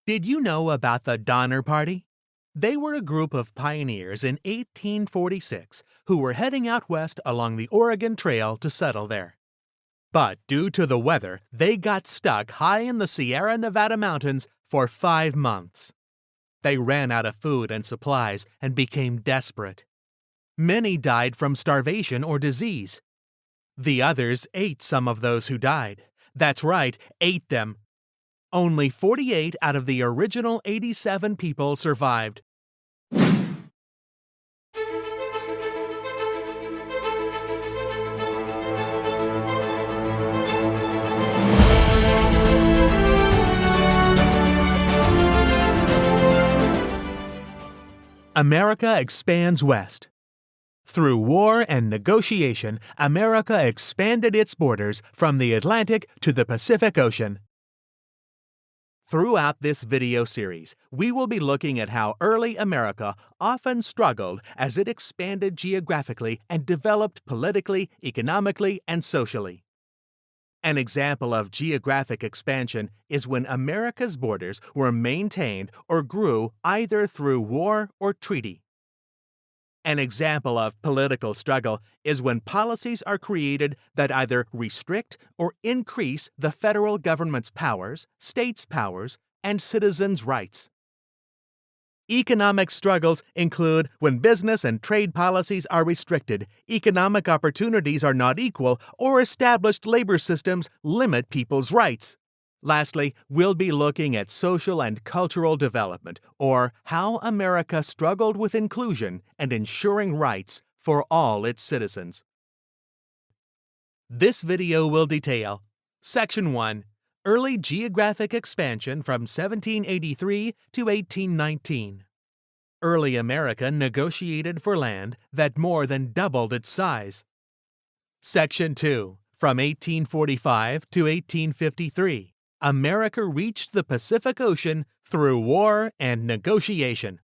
Did you know about the Donner Party? They were a group of pioneers in 1846 who were heading out west along the Oregon Trail to settle there. But due to the weather, they got stuck high in the Sierra Nevada mountains for 5 months. They ran out of food and supplies and became desperate. Many died from starvation or disease. The others ate some of those who died. That's right, ate them. Only 48 out of the original 87 people survived. America expands west. Through war and negotiation, America expanded its borders from the Atlantic to the Pacific Ocean. Throughout this video series, we will be looking at how early America often struggled as it expanded geographically and developed politically, economically, and socially. An example of geographic expansion is when America's borders were maintained or grew either through war or treaty. An example of political struggle is when policies are created that either restrict or increase the federal government's powers, states' powers, and citizens' rights. Economic struggles include when business and trade policies are restricted, economic opportunities are not equal, or established labor systems limit people's rights. Lastly, we'll be looking at social and cultural development, or how America struggled with inclusion and ensuring rights for all its citizens. This video will detail Section 1. Early geographic expansion from 1783 to 1819. Early America negotiated for land that more than doubled its size. Section 2. From 1845 to 1853. America reached the Pacific Ocean through war and negotiation.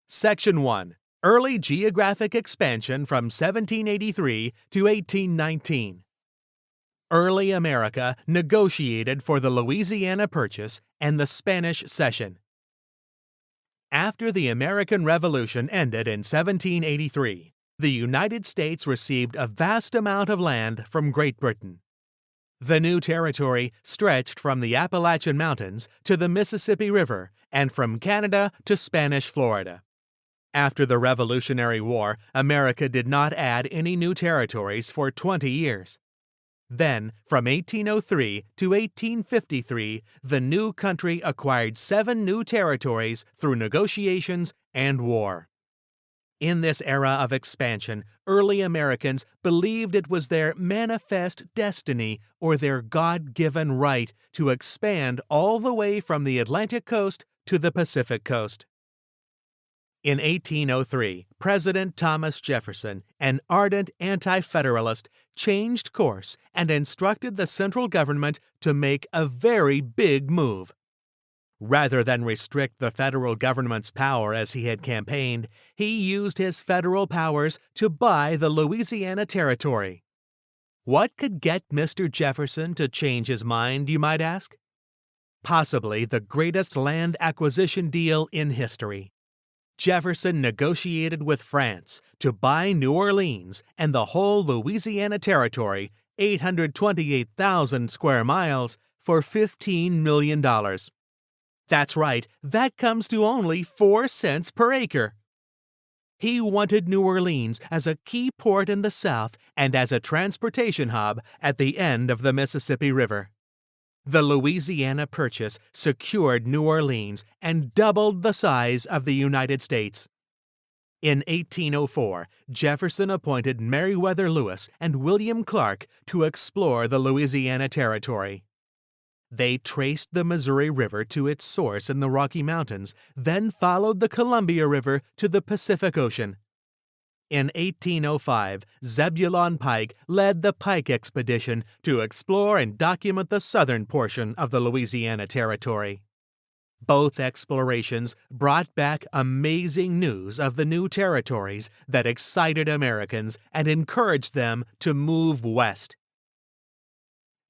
Section 1. Early geographic expansion from 1783 to 1819. Early America negotiated for the Louisiana Purchase and the Spanish Cession. After the American Revolution ended in 1783, the United States received a vast amount of land from Great Britain. The new territory stretched from the Appalachian Mountains to the Mississippi River and from Canada to Spanish Florida. After the Revolutionary War, America did not add any new territories for 20 years. Then, from 1803 to 1853, the new country acquired 7 new territories through negotiations and war. In this era of expansion, early Americans believed it was their manifest destiny or their God-given right to expand all the way from the Atlantic coast to the Pacific coast. In 1803, President Thomas Jefferson, an ardent anti-federalist, changed course and instructed the central government to make a very big move. Rather than restrict the federal government's power as he had campaigned, he used his federal powers to buy the Louisiana Territory. What could get Mr. Jefferson to change his mind, you might ask? Possibly the greatest land acquisition deal in history. Jefferson negotiated with France to buy New Orleans and the whole Louisiana Territory, 828,000 square miles, for $15 million. That's right, that comes to only 4 cents per acre. He wanted New Orleans as a key port in the South and as a transportation hub at the end of the Mississippi River. The Louisiana Purchase secured New Orleans and doubled the size of the United States. In 1804, Jefferson appointed Meriwether Lewis and William Clark to explore the Louisiana Territory. They traced the Missouri River to its source in the Rocky Mountains, then followed the Columbia River to the Pacific Ocean. In 1805, Zebulon Pike led the Pike Expedition to explore and document the southern portion of the Louisiana Territory. Both explorations brought back amazing news of the new territories that excited Americans and encouraged them to move west.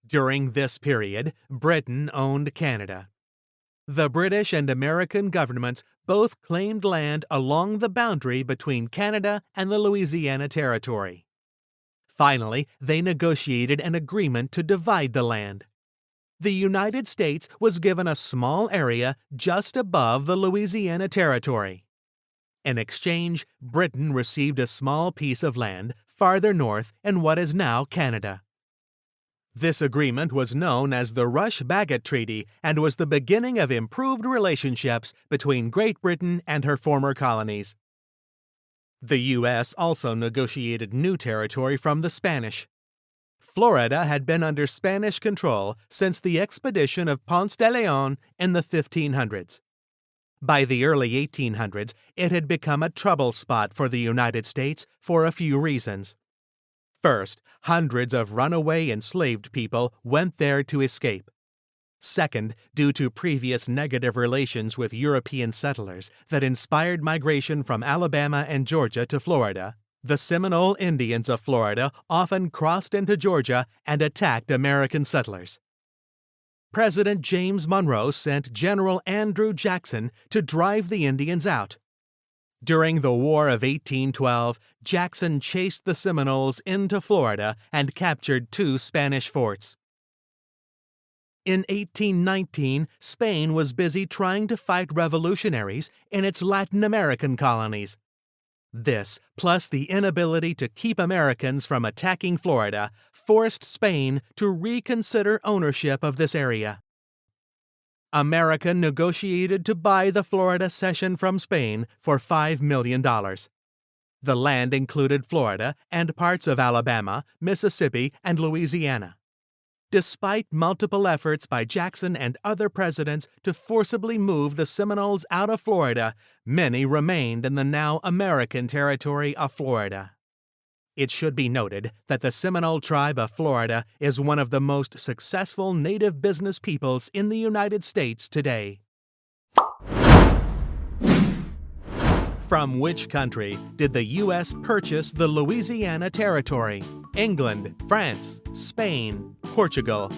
During this period, Britain owned Canada. The British and American governments both claimed land along the boundary between Canada and the Louisiana Territory. Finally, they negotiated an agreement to divide the land. The United States was given a small area just above the Louisiana Territory. In exchange, Britain received a small piece of land farther north in what is now Canada. This agreement was known as the Rush-Bagot Treaty and was the beginning of improved relationships between Great Britain and her former colonies. The U.S. also negotiated new territory from the Spanish. Florida had been under Spanish control since the expedition of Ponce de Leon in the 1500s. By the early 1800s, it had become a trouble spot for the United States for a few reasons. First, hundreds of runaway enslaved people went there to escape. Second, due to previous negative relations with European settlers that inspired migration from Alabama and Georgia to Florida, the Seminole Indians of Florida often crossed into Georgia and attacked American settlers. President James Monroe sent General Andrew Jackson to drive the Indians out. During the War of 1812, Jackson chased the Seminoles into Florida and captured 2 Spanish forts. In 1819, Spain was busy trying to fight revolutionaries in its Latin American colonies. This, plus the inability to keep Americans from attacking Florida, forced Spain to reconsider ownership of this area. America negotiated to buy the Florida cession from Spain for $5 million. The land included Florida and parts of Alabama, Mississippi, and Louisiana. Despite multiple efforts by Jackson and other presidents to forcibly move the Seminoles out of Florida, many remained in the now American territory of Florida. It should be noted that the Seminole tribe of Florida is one of the most successful native business peoples in the United States today. From which country did the U.S. purchase the Louisiana Territory? England, France, Spain, Portugal.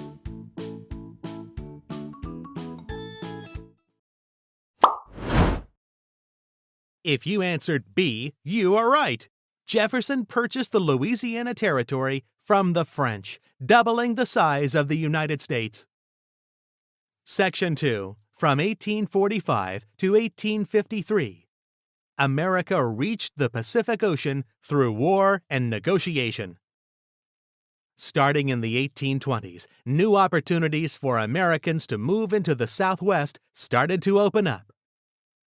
If you answered B, you are right. Jefferson purchased the Louisiana Territory from the French, doubling the size of the United States. Section 2. From 1845 to 1853. America reached the Pacific Ocean through war and negotiation. Starting in the 1820s, new opportunities for Americans to move into the Southwest started to open up.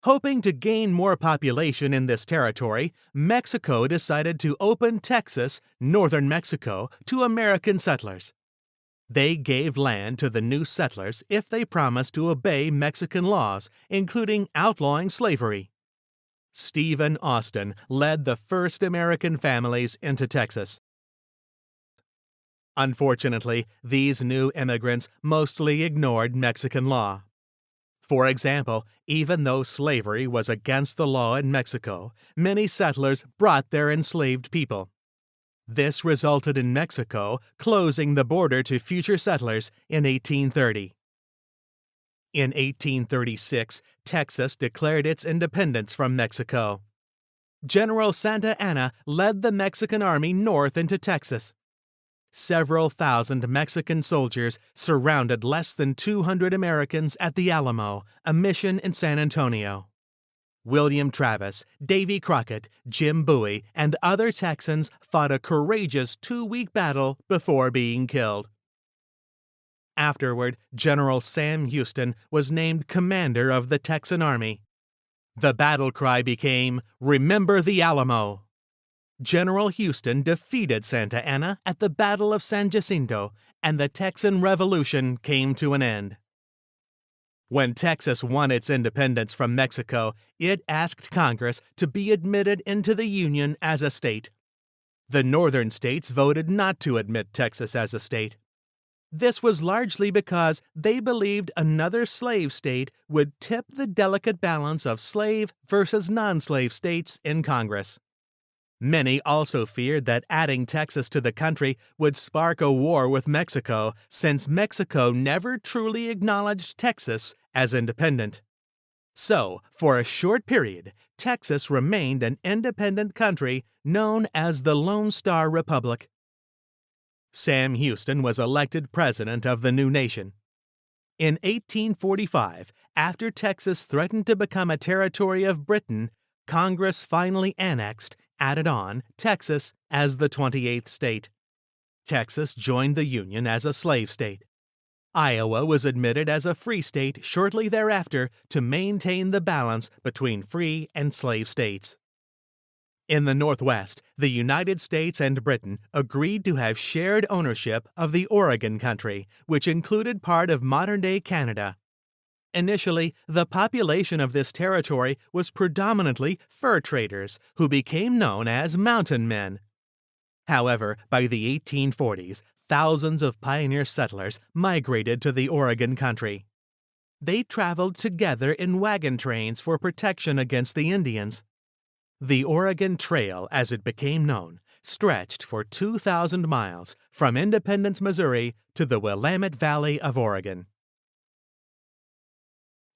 Hoping to gain more population in this territory, Mexico decided to open Texas, northern Mexico, to American settlers. They gave land to the new settlers if they promised to obey Mexican laws, including outlawing slavery. Stephen Austin led the first American families into Texas. Unfortunately, these new immigrants mostly ignored Mexican law. For example, even though slavery was against the law in Mexico, many settlers brought their enslaved people. This resulted in Mexico closing the border to future settlers in 1830. In 1836, Texas declared its independence from Mexico. General Santa Anna led the Mexican army north into Texas. Several thousand Mexican soldiers surrounded less than 200 Americans at the Alamo, a mission in San Antonio. William Travis, Davy Crockett, Jim Bowie, and other Texans fought a courageous 2-week battle before being killed. Afterward, General Sam Houston was named commander of the Texan Army. The battle cry became, "Remember the Alamo!" General Houston defeated Santa Anna at the Battle of San Jacinto, and the Texan Revolution came to an end. When Texas won its independence from Mexico, it asked Congress to be admitted into the Union as a state. The northern states voted not to admit Texas as a state. This was largely because they believed another slave state would tip the delicate balance of slave versus non-slave states in Congress. Many also feared that adding Texas to the country would spark a war with Mexico, since Mexico never truly acknowledged Texas as independent. So, for a short period, Texas remained an independent country known as the Lone Star Republic. Sam Houston was elected president of the new nation. In 1845, after Texas threatened to become a territory of Britain, Congress finally added on Texas as the 28th state. Texas joined the Union as a slave state. Iowa was admitted as a free state shortly thereafter to maintain the balance between free and slave states. In the Northwest, the United States and Britain agreed to have shared ownership of the Oregon Country, which included part of modern-day Canada. Initially, the population of this territory was predominantly fur traders, who became known as mountain men. However, by the 1840s, thousands of pioneer settlers migrated to the Oregon Country. They traveled together in wagon trains for protection against the Indians. The Oregon Trail, as it became known, stretched for 2,000 miles from Independence, Missouri, to the Willamette Valley of Oregon.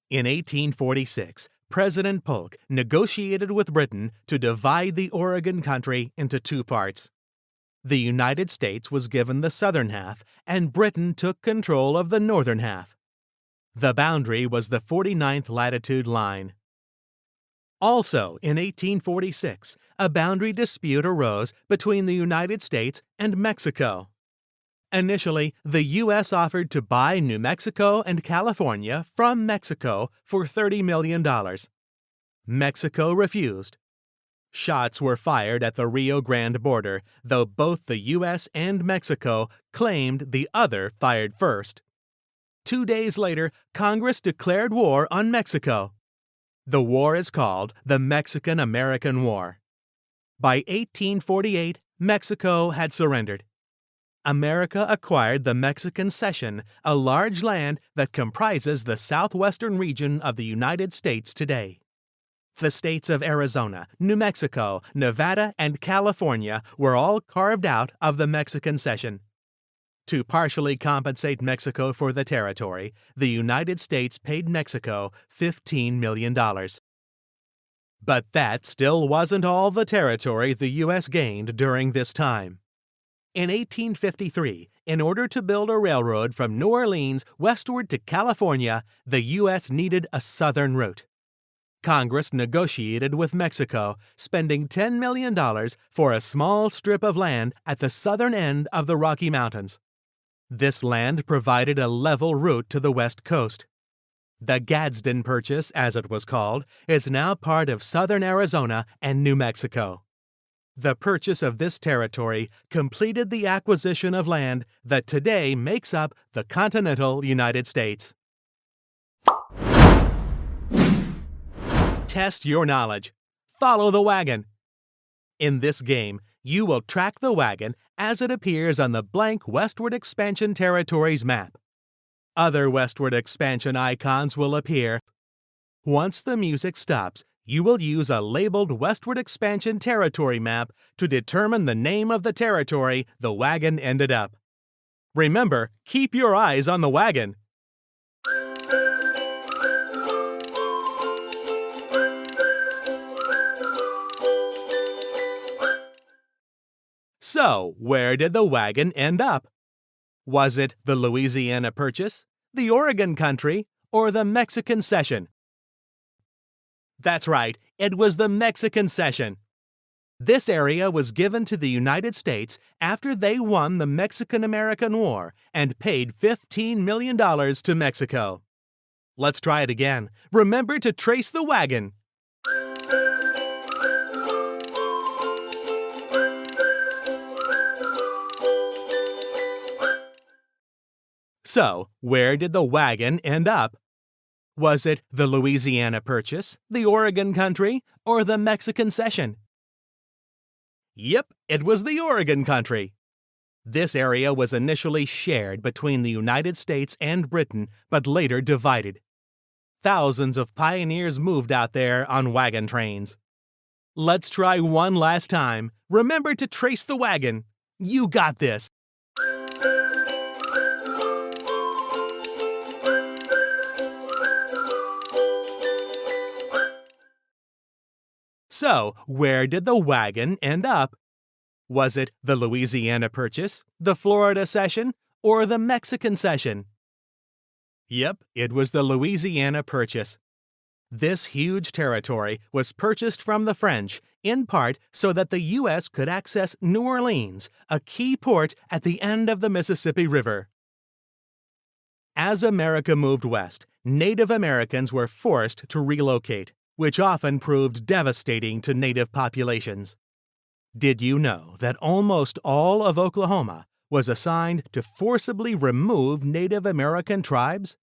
In 1846, President Polk negotiated with Britain to divide the Oregon Country into two parts. The United States was given the southern half, and Britain took control of the northern half. The boundary was the 49th latitude line. Also, in 1846, a boundary dispute arose between the United States and Mexico. Initially, the U.S. offered to buy New Mexico and California from Mexico for $30 million. Mexico refused. Shots were fired at the Rio Grande border, though both the U.S. and Mexico claimed the other fired first. 2 days later, Congress declared war on Mexico. The war is called the Mexican-American War. By 1848, Mexico had surrendered. America acquired the Mexican Cession, a large land that comprises the southwestern region of the United States today. The states of Arizona, New Mexico, Nevada, and California were all carved out of the Mexican Cession. To partially compensate Mexico for the territory, the United States paid Mexico $15 million. But that still wasn't all the territory the U.S. gained during this time. In 1853, in order to build a railroad from New Orleans westward to California, the U.S. needed a southern route. Congress negotiated with Mexico, spending $10 million for a small strip of land at the southern end of the Rocky Mountains. This land provided a level route to the west coast. The Gadsden Purchase, as it was called, is now part of southern Arizona and New Mexico. The purchase of this territory completed the acquisition of land that today makes up the continental United States. Test your knowledge. Follow the wagon. In this game, you will track the wagon as it appears on the blank Westward Expansion Territories map. Other Westward Expansion icons will appear. Once the music stops, you will use a labeled Westward Expansion Territory map to determine the name of the territory the wagon ended up. Remember, keep your eyes on the wagon. So, where did the wagon end up? Was it the Louisiana Purchase, the Oregon Country, or the Mexican Cession? That's right, it was the Mexican Cession. This area was given to the United States after they won the Mexican-American War and paid $15 million to Mexico. Let's try it again. Remember to trace the wagon. So, where did the wagon end up? Was it the Louisiana Purchase, the Oregon Country, or the Mexican Cession? Yep, it was the Oregon Country. This area was initially shared between the United States and Britain, but later divided. Thousands of pioneers moved out there on wagon trains. Let's try one last time. Remember to trace the wagon. You got this. So, where did the wagon end up? Was it the Louisiana Purchase, the Florida Cession, or the Mexican Cession? Yep, it was the Louisiana Purchase. This huge territory was purchased from the French, in part so that the U.S. could access New Orleans, a key port at the end of the Mississippi River. As America moved west, Native Americans were forced to relocate, which often proved devastating to Native populations. Did you know that almost all of Oklahoma was assigned to forcibly remove Native American tribes?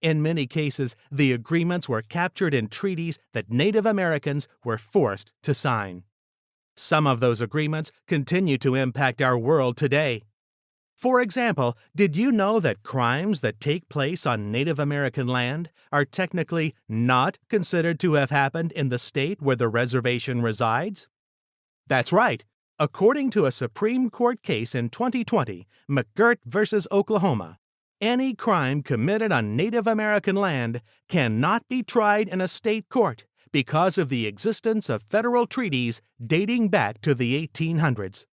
In many cases, the agreements were captured in treaties that Native Americans were forced to sign. Some of those agreements continue to impact our world today. For example, did you know that crimes that take place on Native American land are technically not considered to have happened in the state where the reservation resides? That's right. According to a Supreme Court case in 2020, McGirt v. Oklahoma, any crime committed on Native American land cannot be tried in a state court because of the existence of federal treaties dating back to the 1800s.